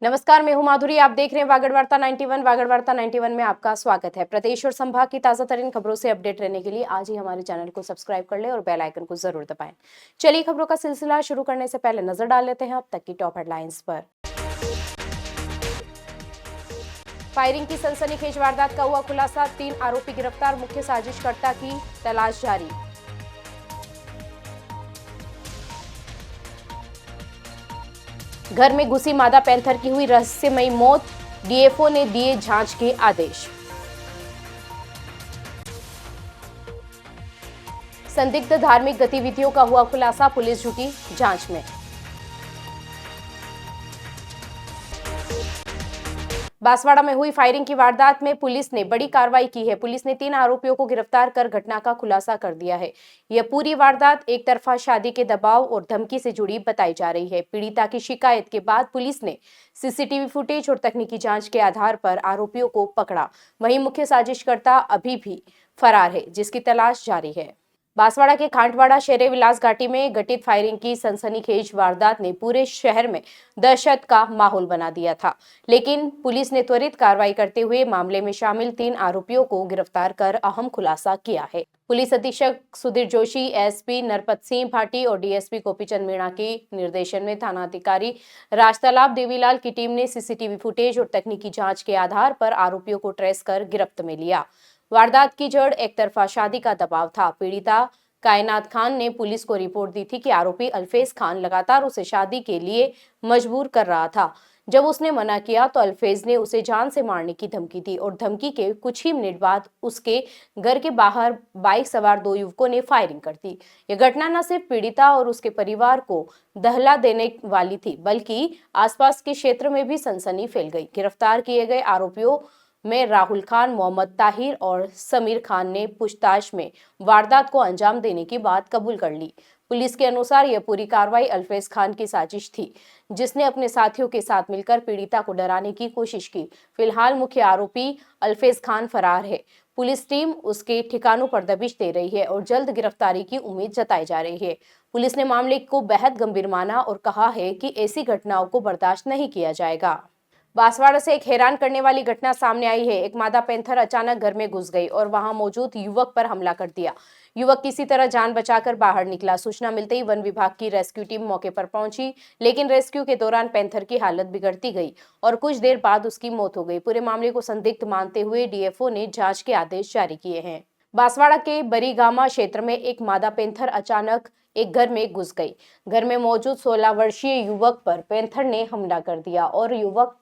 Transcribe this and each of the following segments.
नमस्कार, मैं हूं माधुरी। आप देख रहे हैं वागड़ वार्ता 91। वागड़ वार्ता 91 में आपका स्वागत है। प्रदेश और संभाग की ताजा तरीन खबरों से अपडेट रहने के लिए आज ही हमारे चैनल को सब्सक्राइब कर लें और बेल आइकन को जरूर दबाएं। चलिए खबरों का सिलसिला शुरू करने से पहले नजर डाल लेते हैं अब तक की टॉप हेडलाइंस पर। फायरिंग की सनसनीखेज वारदात का हुआ खुलासा, 3 आरोपी गिरफ्तार, मुख्य साजिशकर्ता की तलाश जारी। घर में घुसी मादा पैंथर की हुई रहस्यमयी मौत, डीएफओ ने दिए जांच के आदेश। संदिग्ध धार्मिक गतिविधियों का हुआ खुलासा, पुलिस जुटी जांच में। बांसवाड़ा में हुई फायरिंग की वारदात में पुलिस ने बड़ी कार्रवाई की है। पुलिस ने 3 आरोपियों को गिरफ्तार कर घटना का खुलासा कर दिया है। यह पूरी वारदात एक तरफा शादी के दबाव और धमकी से जुड़ी बताई जा रही है। पीड़िता की शिकायत के बाद पुलिस ने सीसीटीवी फुटेज और तकनीकी जांच के आधार पर आरोपियों को पकड़ा। वहीं मुख्य साजिशकर्ता अभी भी फरार है, जिसकी तलाश जारी है। बांसवाड़ा के खांटवाड़ा शेरे विलास घाटी में घटित फायरिंग की सनसनीखेज वारदात ने पूरे शहर में दहशत का माहौल बना दिया था, लेकिन पुलिस ने त्वरित कार्रवाई करते हुए मामले में शामिल 3 आरोपियों को गिरफ्तार कर अहम खुलासा किया है। पुलिस अधीक्षक सुधीर जोशी, एसपी नरपत सिंह भाटी और डीएसपी गोपीचंद मीणा के निर्देशन में थानाधिकारी राजतालाब देवीलाल की टीम ने सीसीटीवी फुटेज और तकनीकी जांच के आधार पर आरोपियों को ट्रेस कर गिरफ्त में लिया। वारदात की जड़ एक तरफा शादी का दबाव था। पीड़िता कायनात खान ने पुलिस को रिपोर्ट दी थी कि आरोपी अल्फेज खान लगातार उसे शादी के लिए मजबूर कर रहा था। जब उसने मना किया तो अल्फेज ने उसे जान से मारने की धमकी दी और धमकी के कुछ ही मिनट बाद उसके घर के बाहर बाइक सवार 2 युवकों ने फायरिंग कर दी। यह घटना न सिर्फ पीड़िता और उसके परिवार को दहला देने वाली थी, बल्कि आसपास के क्षेत्र में भी सनसनी फैल गई। गिरफ्तार किए गए आरोपियों में राहुल खान, मोहम्मद ताहिर और समीर खान ने पूछताछ में वारदात को अंजाम देने की बात कबूल कर ली। पुलिस के अनुसार यह पूरी कार्रवाई अल्फेज खान की साजिश थी, जिसने अपने साथियों के साथ मिलकर पीड़िता को डराने की कोशिश की। फिलहाल मुख्य आरोपी अल्फेज खान फरार है। पुलिस टीम उसके ठिकानों पर दबिश दे रही है और जल्द गिरफ्तारी की उम्मीद जताई जा रही है। पुलिस ने मामले को बेहद गंभीर माना और कहा है कि ऐसी घटनाओं को बर्दाश्त नहीं किया जाएगा। बांसवाड़ा से एक हैरान करने वाली घटना सामने आई है। एक मादा पैंथर अचानक घर में घुस गई और वहां मौजूद युवक पर हमला कर दिया। युवक किसी तरह जान बचाकर बाहर निकला। सूचना मिलते ही वन विभाग की रेस्क्यू टीम मौके पर पहुंची, लेकिन रेस्क्यू के दौरान पैंथर की हालत बिगड़ती गई और कुछ देर बाद उसकी मौत हो गई। पूरे मामले को संदिग्ध मानते हुए डीएफओ ने जांच के आदेश जारी किए हैं। बांसवाड़ा के बरीगामा क्षेत्र में एक मादा पैंथर अचानक एक घर में घुस गई। घर में मौजूद 16 वर्षीय युवक पर पैंथर ने हमला कर दिया और युवक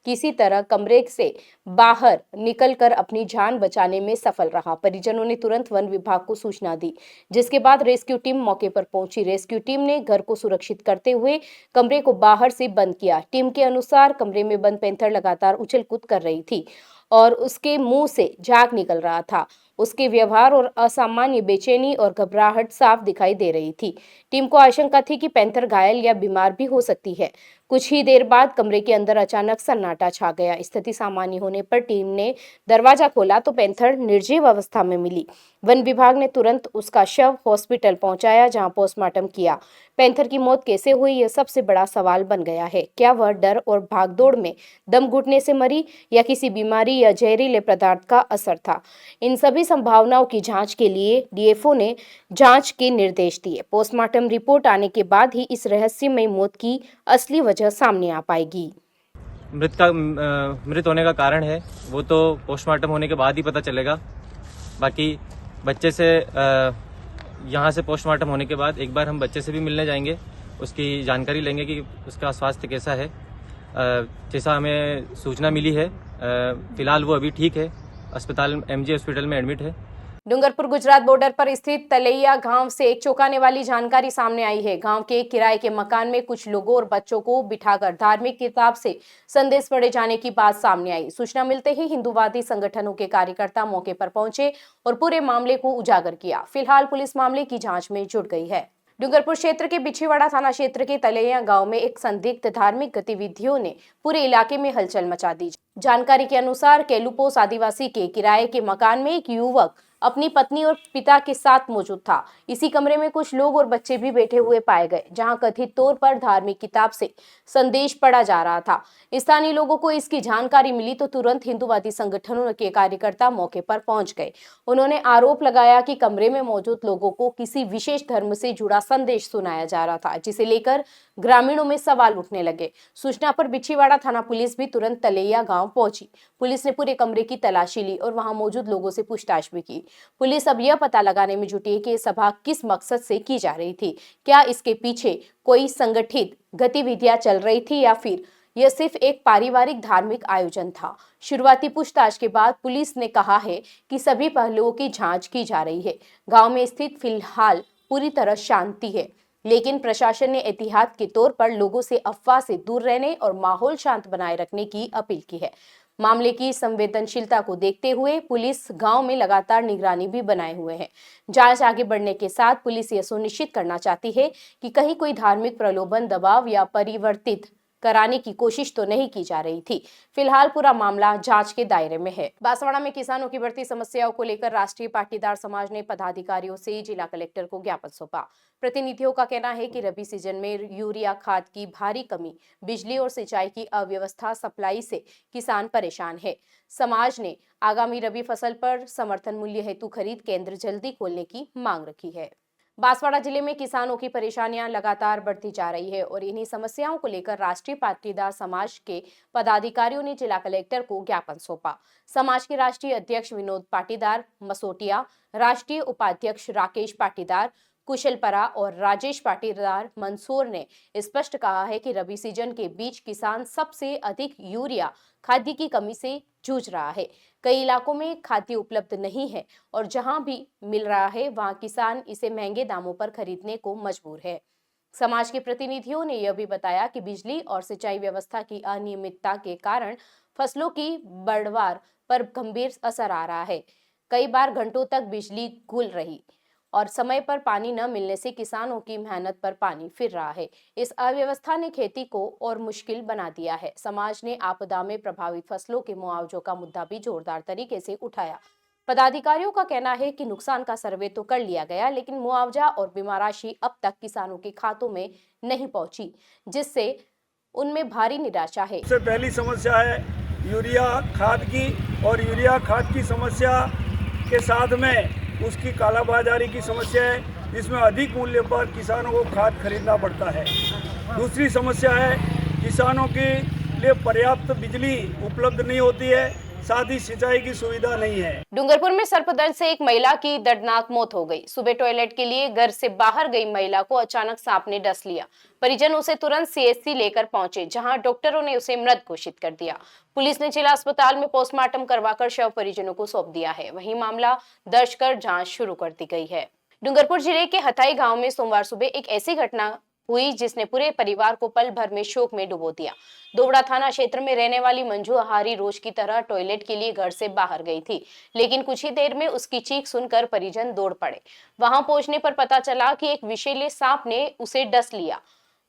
किसी तरह कमरे से बाहर निकलकर अपनी जान बचाने में सफल रहा। परिजनों ने तुरंत वन विभाग को सूचना दी, जिसके बाद रेस्क्यू टीम मौके पर पहुंची। रेस्क्यू टीम ने घर को सुरक्षित करते हुए कमरे को बाहर से बंद किया। टीम के अनुसार कमरे में बंद पैंथर लगातार उछल कूद कर रही थी और उसके मुंह से झाग निकल रहा था। उसके व्यवहार और असामान्य बेचैनी और घबराहट साफ दिखाई दे रही थी। टीम को आशंका थी कि पैंथर घायल या बीमार भी हो सकती है। कुछ ही देर बाद कमरे के अंदर अचानक सन्नाटा छा गया। स्थिति सामान्य होने पर टीम ने दरवाजा खोला तो पैंथर निर्जीव अवस्था में मिली। वन विभाग ने तुरंत उसका शव हॉस्पिटल पहुंचाया, जहां पोस्टमार्टम किया। पैंथर की मौत कैसे हुई, यह सबसे बड़ा सवाल बन गया है। क्या वह डर और भागदौड़ में दम घुटने से मरी या किसी बीमारी या जहरीले पदार्थ का असर था? इन सभी संभावनाओं की जांच के लिए डीएफओ ने जांच के निर्देश दिए। पोस्टमार्टम रिपोर्ट आने के बाद ही इस रहस्यमय मौत की असली वजह सामने आ पाएगी। मृत होने का कारण है वो तो पोस्टमार्टम होने के बाद ही पता चलेगा। बाकी बच्चे से यहाँ से पोस्टमार्टम होने के बाद एक बार हम बच्चे से भी मिलने जाएंगे, उसकी जानकारी लेंगे कि उसका स्वास्थ्य कैसा है। जैसा हमें सूचना मिली है, फिलहाल वो अभी ठीक है, अस्पताल एमजी हॉस्पिटल में एडमिट है। डूंगरपुर गुजरात बॉर्डर पर स्थित तलैया गांव से एक चौंकाने वाली जानकारी सामने आई है। गांव के किराए के मकान में कुछ लोगों और बच्चों को बिठाकर धार्मिक किताब से संदेश पढ़े जाने की बात सामने आई। सूचना मिलते ही हिंदूवादी संगठनों के कार्यकर्ता मौके पर पहुंचे और पूरे मामले को उजागर किया। फिलहाल पुलिस मामले की जांच में जुट गई है। डूंगरपुर क्षेत्र के बिछीवाड़ा थाना क्षेत्र के तलैया गांव में एक संदिग्ध धार्मिक गतिविधियों ने पूरे इलाके में हलचल मचा दी। जानकारी के अनुसार केलुपोस आदिवासी के किराए के मकान में एक युवक अपनी पत्नी और पिता के साथ मौजूद था। इसी कमरे में कुछ लोग और बच्चे भी बैठे हुए पाए गए, जहां कथित तौर पर धार्मिक किताब से संदेश पढ़ा जा रहा था। स्थानीय लोगों को इसकी जानकारी मिली तो तुरंत हिंदूवादी संगठनों के कार्यकर्ता मौके पर पहुंच गए। उन्होंने आरोप लगाया कि कमरे में मौजूद लोगों को किसी विशेष धर्म से जुड़ा संदेश सुनाया जा रहा था, जिसे लेकर ग्रामीणों में सवाल उठने लगे। सूचना पर बिछीवाड़ा थाना पुलिस भी तुरंत तलैया गांव पहुंची। पुलिस ने पूरे कमरे की तलाशी ली और वहां मौजूद लोगों से पूछताछ भी की। पुलिस अब यह पता लगाने में जुटी है कि ये सभा किस मकसद से की जा रही थी। क्या इसके पीछे कोई संगठित गतिविधियां चल रही थी या फिर यह सिर्फ एक पारिवारिक धार्मिक आयोजन था। शुरुआती पूछताछ के बाद पुलिस ने कहा है कि सभी पहलुओं की जांच की जा रही है। गांव में स्थित फिलहाल पूरी तरह शांति है, लेकिन प्रशासन ने एहतियात के तौर पर लोगों से अफवाह से दूर रहने और माहौल शांत बनाए रखने की अपील की है। मामले की संवेदनशीलता को देखते हुए पुलिस गांव में लगातार निगरानी भी बनाए हुए है। जांच आगे बढ़ने के साथ पुलिस यह सुनिश्चित करना चाहती है कि कहीं कोई धार्मिक प्रलोभन, दबाव या परिवर्तित कराने की कोशिश तो नहीं की जा रही थी। फिलहाल पूरा मामला जांच के दायरे में है। बांसवाड़ा में किसानों की बढ़ती समस्याओं को लेकर राष्ट्रीय पाटीदार समाज ने पदाधिकारियों से जिला कलेक्टर को ज्ञापन सौंपा। प्रतिनिधियों का कहना है कि रबी सीजन में यूरिया खाद की भारी कमी, बिजली और सिंचाई की अव्यवस्था, सप्लाई से किसान परेशान है। समाज ने आगामी रबी फसल पर समर्थन मूल्य हेतु खरीद केंद्र जल्दी खोलने की मांग रखी है। बांसवाड़ा जिले में किसानों की परेशानियां लगातार बढ़ती जा रही है और इन्हीं समस्याओं को लेकर राष्ट्रीय पाटीदार समाज के पदाधिकारियों ने जिला कलेक्टर को ज्ञापन सौंपा। समाज के राष्ट्रीय अध्यक्ष विनोद पाटीदार मसोटिया, राष्ट्रीय उपाध्यक्ष राकेश पाटीदार कुशलपरा और राजेश पाटीदार मंसूर ने स्पष्ट कहा है कि रबी सीजन के बीच किसान सबसे अधिक यूरिया खाद्य की कमी से जूझ रहा है। कई इलाकों में खाद्य उपलब्ध नहीं है और जहां भी मिल रहा है वहां किसान इसे महंगे दामों पर खरीदने को मजबूर है। समाज के प्रतिनिधियों ने यह भी बताया कि बिजली और सिंचाई व्यवस्था की अनियमितता के कारण फसलों की पैदावार पर गंभीर असर आ रहा है। कई बार घंटों तक बिजली गुल रही और समय पर पानी न मिलने से किसानों की मेहनत पर पानी फिर रहा है। इस अव्यवस्था ने खेती को और मुश्किल बना दिया है। समाज ने आपदा में प्रभावित फसलों के मुआवजों का मुद्दा भी जोरदार तरीके से उठाया। पदाधिकारियों का कहना है कि नुकसान का सर्वे तो कर लिया गया, लेकिन मुआवजा और बीमा राशि अब तक किसानों के खातों में नहीं पहुंची, जिससे उनमें भारी निराशा है। सबसे पहली समस्या है यूरिया खाद की, और यूरिया खाद की समस्या के साथ में उसकी कालाबाजारी की समस्या है, जिसमें अधिक मूल्य पर किसानों को खाद खरीदना पड़ता है। दूसरी समस्या है किसानों के लिए पर्याप्त बिजली उपलब्ध नहीं होती है, साथ ही सिंचाई की सुविधा नहीं है। डूंगरपुर में सर्पदंश से एक महिला की दर्दनाक मौत हो गई। सुबह टॉयलेट के लिए घर से बाहर गई महिला को अचानक सांप ने डस लिया। परिजन उसे तुरंत सीएचसी लेकर पहुंचे, जहां डॉक्टरों ने उसे मृत घोषित कर दिया। पुलिस ने जिला अस्पताल में पोस्टमार्टम करवाकर शव परिजनों को सौंप दिया है। वहीं मामला दर्ज कर जांच शुरू कर दी गई है। डूंगरपुर जिले के हथाई गांव में सोमवार सुबह एक ऐसी घटना हुई जिसने पूरे परिवार को पल भर में शोक में डुबो दिया। दोबड़ा थाना क्षेत्र में रहने वाली मंजू आहारी रोज की तरह टॉयलेट के लिए घर से बाहर गई थी, लेकिन कुछ ही देर में उसकी चीख सुनकर परिजन दौड़ पड़े। वहां पहुंचने पर पता चला कि एक विषैले सांप ने उसे डस लिया।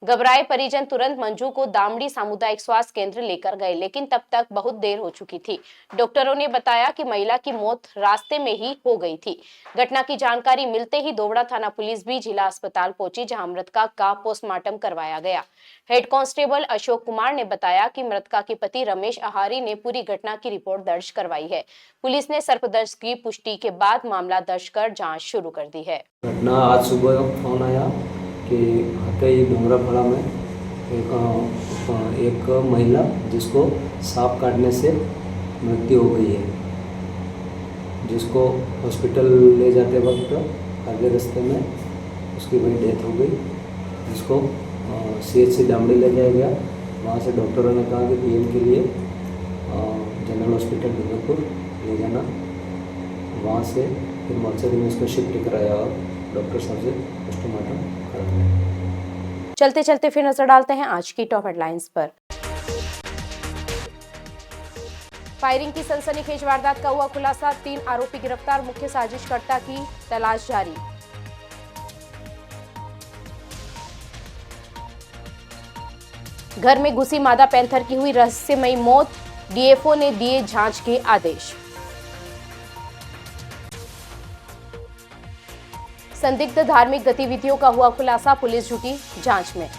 घबराए परिजन तुरंत मंजू को दामड़ी सामुदायिक स्वास्थ्य केंद्र लेकर गए, लेकिन तब तक बहुत देर हो चुकी थी। डॉक्टरों ने बताया कि महिला की मौत रास्ते में ही हो गई थी। घटना की जानकारी मिलते ही दोबड़ा थाना पुलिस भी जिला अस्पताल पहुंची, जहां मृतका का पोस्टमार्टम करवाया गया। हेड कांस्टेबल अशोक कुमार ने बताया कि मृतका के पति रमेश आहारी ने पूरी घटना की रिपोर्ट दर्ज करवाई है। पुलिस ने सर्पदंश की पुष्टि के बाद मामला दर्ज कर जाँच शुरू कर दी है। घटना आज सुबह फोन आया कि हथई डूंगराफड़ा में एक महिला जिसको सांप काटने से मृत्यु हो गई है, जिसको हॉस्पिटल ले जाते वक्त आगे रास्ते में उसकी वही डेथ हो गई, जिसको सीएचसी दामड़ी ले जाया गया। वहाँ से डॉक्टरों ने कहा कि पीएम के लिए जनरल हॉस्पिटल डूंगरपुर ले जाना। वहाँ से फिर मोर्चरी में उसको शिफ्ट कराया और डॉक्टर साहब से पोस्टमार्टम कराया। चलते चलते फिर नजर डालते हैं आज की टॉप हेडलाइंस पर। फायरिंग की सनसनीखेज वारदात का हुआ खुलासा, 3 आरोपी गिरफ्तार, मुख्य साजिशकर्ता की तलाश जारी। घर में घुसी मादा पैंथर की हुई रहस्यमयी मौत, डीएफओ ने दिए जांच के आदेश। संदिग्ध धार्मिक गतिविधियों का हुआ खुलासा, पुलिस जुटी जांच में।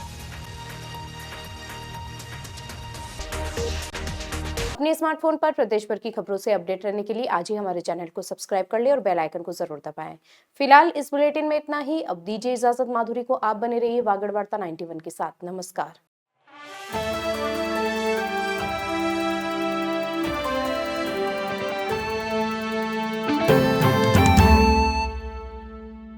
अपने स्मार्टफोन पर प्रदेश भर की खबरों से अपडेट रहने के लिए आज ही हमारे चैनल को सब्सक्राइब कर ले और बेल आइकन को जरूर दबाएं। फिलहाल इस बुलेटिन में इतना ही। अब दीजिए इजाजत माधुरी को। आप बने रहिए वागड़ वार्ता 91 के साथ। नमस्कार।